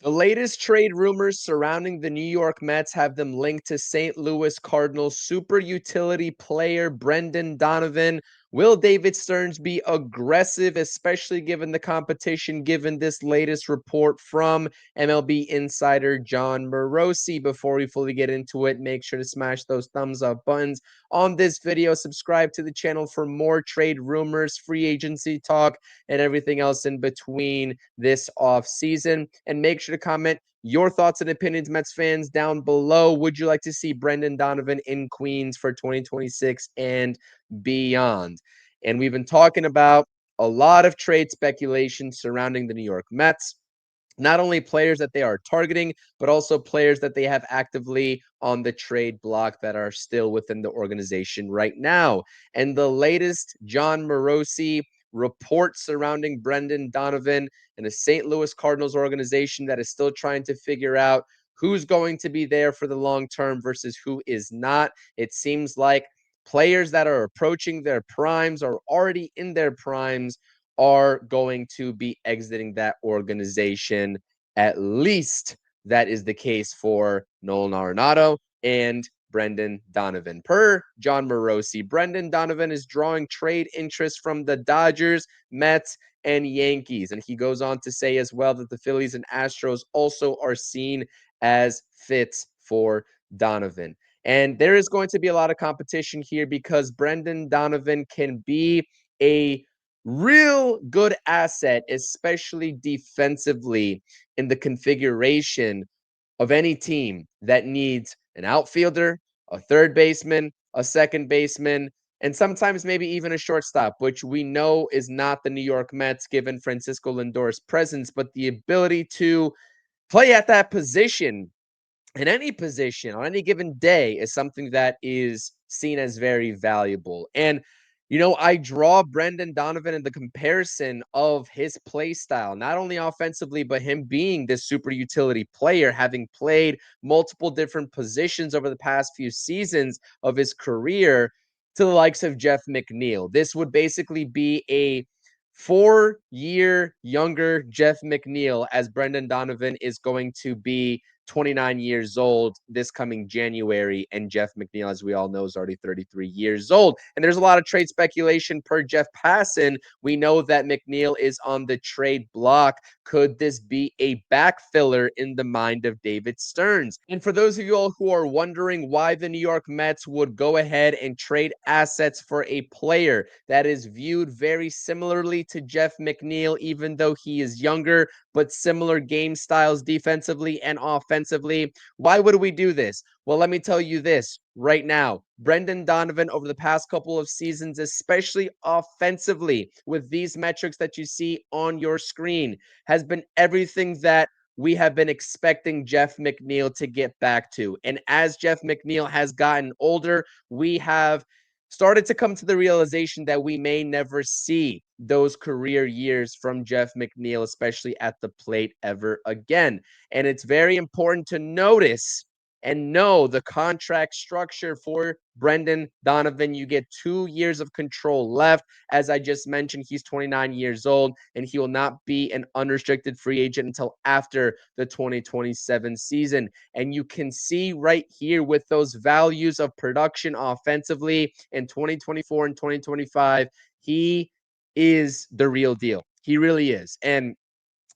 The latest trade rumors surrounding the New York Mets have them linked to St. Louis Cardinals super utility player Brendan Donovan. Will David Stearns be aggressive, especially given the competition, given this latest report from MLB insider Jon Morosi? Before we fully get into it, make sure to smash those thumbs up buttons on this video. Subscribe to the channel for more trade rumors, free agency talk, and everything else in between this off season. And make sure to comment your thoughts and opinions, Mets fans, down below. Would you like to see Brendan Donovan in Queens for 2026 and beyond? And we've been talking about a lot of trade speculation surrounding the New York Mets. Not only players that they are targeting, but also players that they have actively on the trade block that are still within the organization right now. And the latest Jon Morosi report surrounding Brendan Donovan and the St. Louis Cardinals organization that is still trying to figure out who's going to be there for the long term versus who is not. It seems like players that are approaching their primes or already in their primes are going to be exiting that organization. At least that is the case for Nolan Arenado and Brendan Donovan. Per Jon Morosi, Brendan Donovan is drawing trade interest from the Dodgers, Mets, and Yankees. And he goes on to say as well that the Phillies and Astros also are seen as fits for Donovan. And there is going to be a lot of competition here because Brendan Donovan can be a real good asset, especially defensively in the configuration of any team that needs an outfielder, a third baseman, a second baseman, and sometimes maybe even a shortstop, which we know is not the New York Mets given Francisco Lindor's presence, but the ability to play at that position in any position on any given day is something that is seen as very valuable. And I draw Brendan Donovan in the comparison of his play style, not only offensively, but him being this super utility player, having played multiple different positions over the past few seasons of his career to the likes of Jeff McNeil. This would basically be a 4-year younger Jeff McNeil, as Brendan Donovan is going to be 29 years old this coming January. And Jeff McNeil, as we all know, is already 33 years old. And there's a lot of trade speculation per Jeff Passan. We know that McNeil is on the trade block. Could this be a backfiller in the mind of David Stearns? And for those of you all who are wondering why the New York Mets would go ahead and trade assets for a player that is viewed very similarly to Jeff McNeil, even though he is younger, but similar game styles defensively and offensively. Why would we do this? Well, let me tell you this right now. Brendan Donovan, over the past couple of seasons, especially offensively, with these metrics that you see on your screen, has been everything that we have been expecting Jeff McNeil to get back to. And as Jeff McNeil has gotten older, we have started to come to the realization that we may never see those career years from Jeff McNeil, especially at the plate, ever again. And it's very important to notice and know the contract structure for Brendan Donovan. You get 2 years of control left. As I just mentioned, he's 29 years old, and he will not be an unrestricted free agent until after the 2027 season. And you can see right here with those values of production offensively in 2024 and 2025, he is the real deal. He really is. And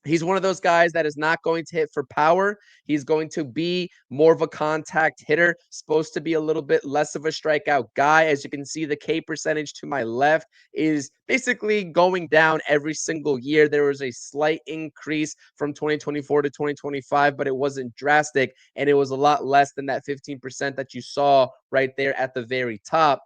he's one of those guys that is not going to hit for power. He's going to be more of a contact hitter, supposed to be a little bit less of a strikeout guy. As you can see, the K percentage to my left is basically going down every single year. There was a slight increase from 2024 to 2025, but it wasn't drastic, and it was a lot less than that 15% that you saw right there at the very top.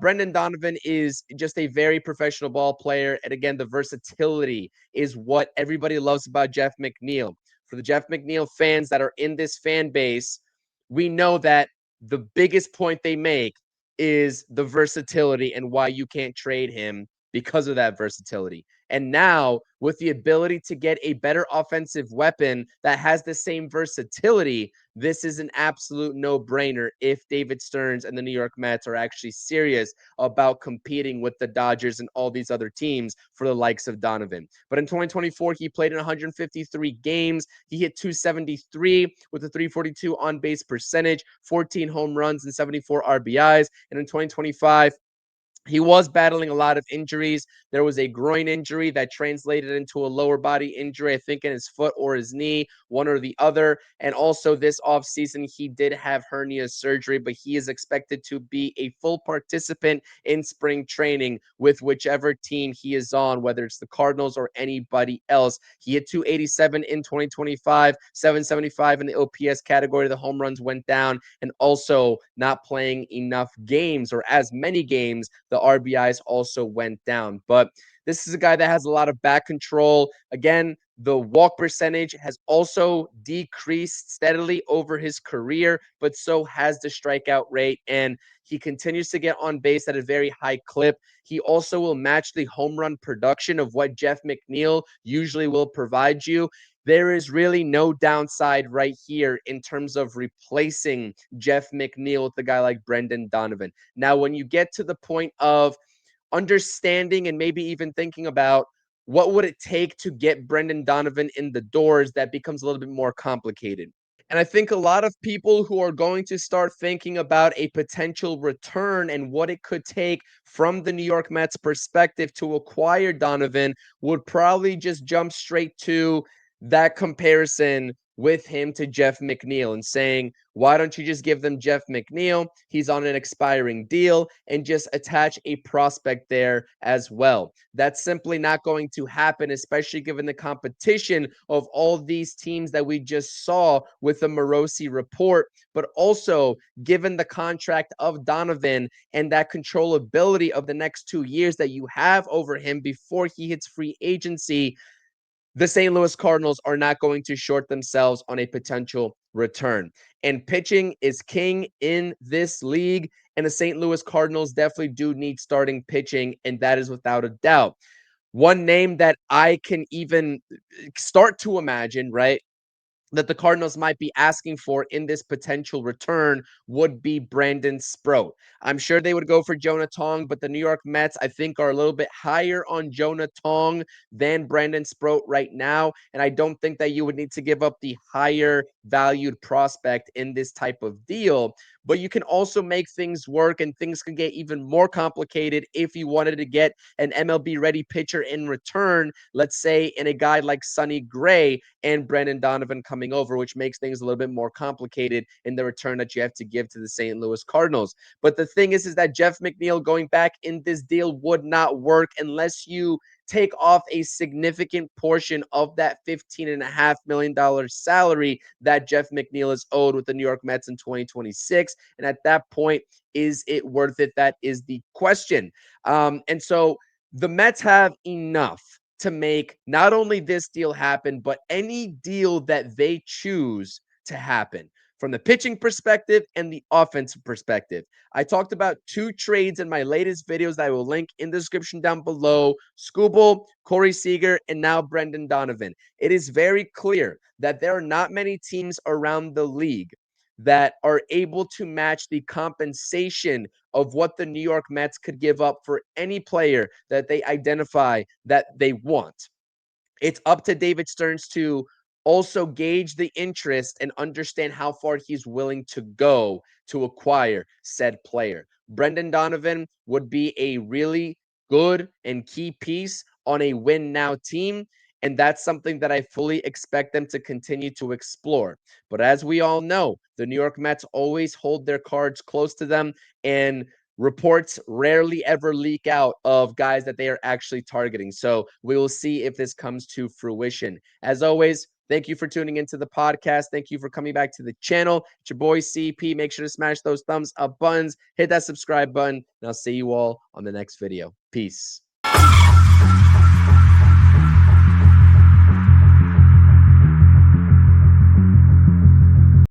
Brendan Donovan is just a very professional ball player. And again, the versatility is what everybody loves about Jeff McNeil. For the Jeff McNeil fans that are in this fan base, we know that the biggest point they make is the versatility and why you can't trade him because of that versatility. And now, with the ability to get a better offensive weapon that has the same versatility, this is an absolute no-brainer if David Stearns and the New York Mets are actually serious about competing with the Dodgers and all these other teams for the likes of Donovan. But in 2024, he played in 153 games. He hit 273 with a 342 on-base percentage, 14 home runs, and 74 RBIs. And in 2025, he was battling a lot of injuries. There was a groin injury that translated into a lower body injury, I think in his foot or his knee, one or the other. And also this offseason, he did have hernia surgery, but he is expected to be a full participant in spring training with whichever team he is on, whether it's the Cardinals or anybody else. He hit 287 in 2025, 775 in the OPS category. The home runs went down, and also not playing enough games or as many games, the RBIs also went down. But this is a guy that has a lot of back control. Again, the walk percentage has also decreased steadily over his career, but so has the strikeout rate. And he continues to get on base at a very high clip. He also will match the home run production of what Jeff McNeil usually will provide you. There is really no downside right here in terms of replacing Jeff McNeil with a guy like Brendan Donovan. Now, when you get to the point of understanding and maybe even thinking about what would it take to get Brendan Donovan in the doors, that becomes a little bit more complicated. And I think a lot of people who are going to start thinking about a potential return and what it could take from the New York Mets perspective to acquire Donovan would probably just jump straight to that comparison with him to Jeff McNeil and saying, why don't you just give them Jeff McNeil? He's on an expiring deal, and just attach a prospect there as well. That's simply not going to happen, especially given the competition of all these teams that we just saw with the Morosi report, but also given the contract of Donovan and that controllability of the next 2 years that you have over him before he hits free agency. The St. Louis Cardinals are not going to short themselves on a potential return. And pitching is king in this league, and the St. Louis Cardinals definitely do need starting pitching, and that is without a doubt. One name that I can even start to imagine, right, that the Cardinals might be asking for in this potential return would be Brandon Sproat. I'm sure they would go for Jonah Tong, but the New York Mets, I think, are a little bit higher on Jonah Tong than Brandon Sproat right now. And I don't think that you would need to give up the higher valued prospect in this type of deal. But you can also make things work, and things can get even more complicated if you wanted to get an MLB ready pitcher in return, let's say in a guy like Sonny Gray and Brendan Donovan coming over, which makes things a little bit more complicated in the return that you have to give to the St. Louis Cardinals. But the thing is that Jeff McNeil going back in this deal would not work unless you take off a significant portion of that $15.5 million salary that Jeff McNeil is owed with the New York Mets in 2026. And at that point, is it worth it? That is the question. And so the Mets have enough to make not only this deal happen, but any deal that they choose to happen from the pitching perspective and the offensive perspective. I talked about 2 trades in my latest videos that I will link in the description down below. Skubal, Corey Seager, and now Brendan Donovan. It is very clear that there are not many teams around the league that are able to match the compensation of what the New York Mets could give up for any player that they identify that they want. It's up to David Stearns to also gauge the interest and understand how far he's willing to go to acquire said player. Brendan Donovan would be a really good and key piece on a win now team. And that's something that I fully expect them to continue to explore. But as we all know, the New York Mets always hold their cards close to them, and reports rarely ever leak out of guys that they are actually targeting. So we will see if this comes to fruition. As always, thank you for tuning into the podcast. Thank you for coming back to the channel. It's your boy CP. Make sure to smash those thumbs up buttons, hit that subscribe button, and I'll see you all on the next video. Peace.